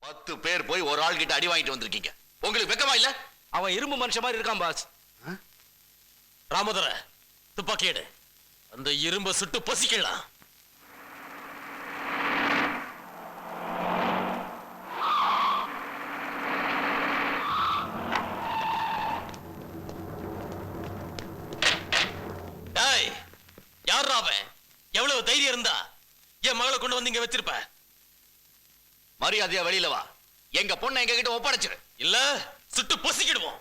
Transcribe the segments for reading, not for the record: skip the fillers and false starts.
10 பேர் போய் ஒரு ஆள் கிட்ட அடி வாங்கிட்டு வந்திருக்கீங்க. உங்களுக்கு வெக்கமா இல்ல? அவன் இரும்பு மனுஷன் மாதிரி இருக்கான் பாஸ். ராமதுரை, துப்பாக்கி எடு. அந்த இரும்ப சுட்டு பொசிக்கலாம். யார் அவன்? எவ்வளவு தைரியம் இருந்தா என் மகளை கொண்டு வந்து இங்க வச்சிருப்ப? மரியாதையா வெளியில வா. எங்க பொண்ணை எங்க கிட்ட ஒப்படைச்சிரு. இல்ல சுட்டு பொசிக்கிடுவோம்.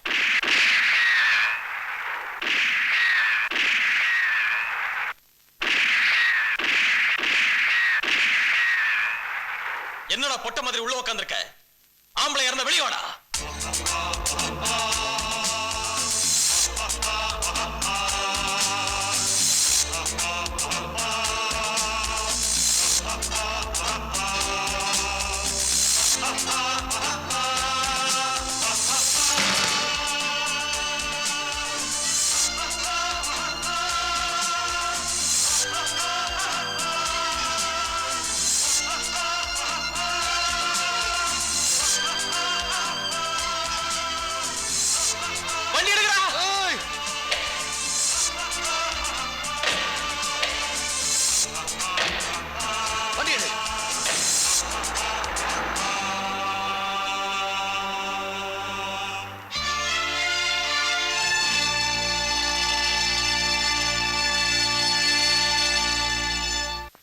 என்னடா பொட்ட மாதிரி உள்ள உட்கார்ந்திருக்க? ஆம்பளை இறந்த வெளியோடா.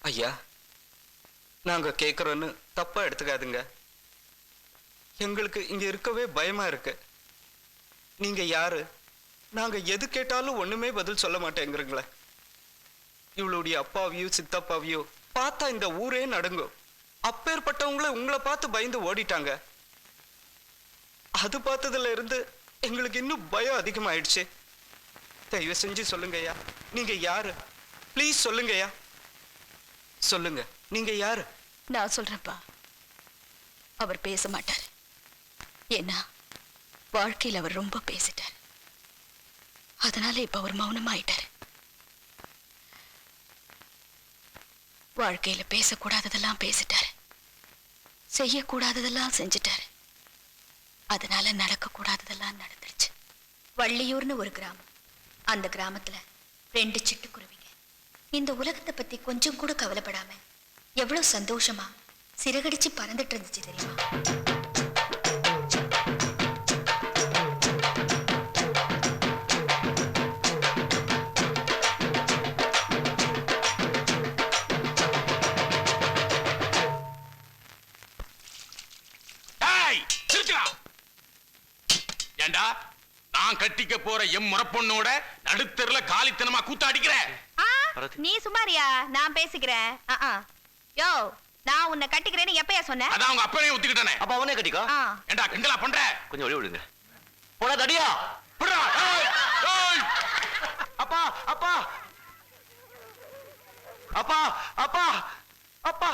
ஐயா, நாங்க கேக்குறோன்னு தப்பா எடுத்துக்காதுங்க. எங்களுக்கு இங்க இருக்கவே பயமா இருக்கு. நீங்க யாரு? நாங்க எது கேட்டாலும் ஒண்ணுமே பதில் சொல்ல மாட்டேங்கிறீங்களே. இவளுடைய அப்பாவியோ சித்தப்பாவியோ பார்த்தா இந்த ஊரே நடுங்கும். அப்பேற்பட்டவங்கள உங்களை பார்த்து பயந்து ஓடிட்டாங்க. அது பார்த்ததுல இருந்து எங்களுக்கு இன்னும் பயம் அதிகமாயிடுச்சு. தயவு செஞ்சு சொல்லுங்க ஐயா, நீங்க யாரு? ப்ளீஸ் சொல்லுங்க ஐயா, சொல்லுங்க. நீங்க யாரு? நான் சொல்றேன்ப்பா, அவர் பேச மாட்டார். ஏன்னா வாழ்க்கையில் அவர் ரொம்ப பேசிட்டார். அதனால இப்ப அவர் மௌனமாயிட்டார். வாழ்க்கையில பேசக்கூடாததெல்லாம் பேசிட்டாரு, செய்யக்கூடாததெல்லாம் செஞ்சிட்டாரு. அதனால நடக்கக்கூடாததெல்லாம் நடந்துருச்சு. வள்ளியூர்னு ஒரு கிராமம். அந்த கிராமத்துல 2 சிட்டுக்குருவிங்க இந்த உலகத்தை பத்தி கொஞ்சம் கூட கவலைப்படாம எவ்வளவு சந்தோஷமா சிறகடிச்சு பறந்துட்டு இருந்துச்சு தெரியுமா? ஏண்டா, நான் கட்டிக்க போற எம் முறப்பொண்ணோட நடுத்தெருல காலித்தனமா கூத்தாடிக்கிற? நீ சுமாரியா? நான் பேசிக்கிறேன். யோ, நான் உன்னை கட்டிக்கிறேன்னு எப்பயா சொன்னேன்? அதான் அவங்க அப்பனே ஒத்துக்கிட்டானே. அப்ப அவனே கட்டிக்கோ. ஏண்டா கிண்டலா பண்ற? கொஞ்சம் ஒளி விடுங்க. போடா தடியா. புடா. அப்பா அப்பா அப்பா அப்பா அப்பா.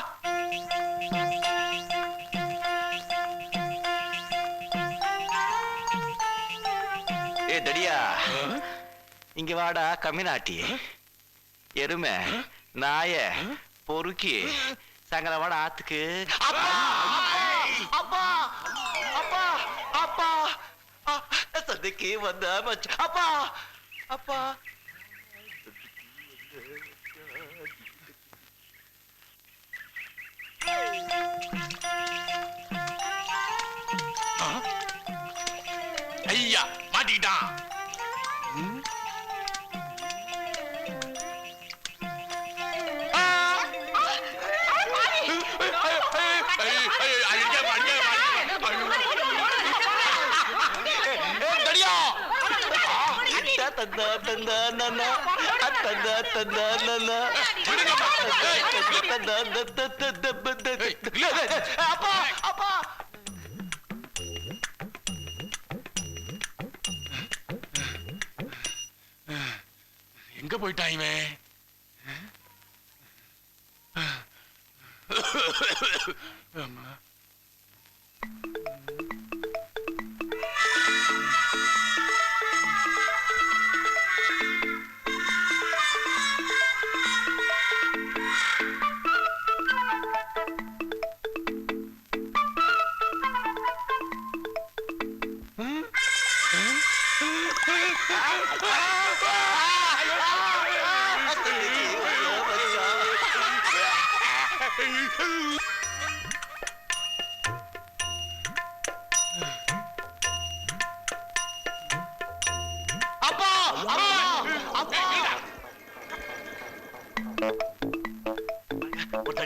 ஏ தடியா, இங்க வாடா. கம்மினாட்டி, எருமை, நாய, பொறுக்கி, சங்கர வாடா ஆத்துக்கு. அப்பா அப்பா அப்பா அப்பா சந்தைக்கு வந்த மச்ச. அப்பா அப்பா. ஐயா மாட்டிக்கிட்டான். அப்பா அப்பா. எங்க போயிட்டான் இவன்?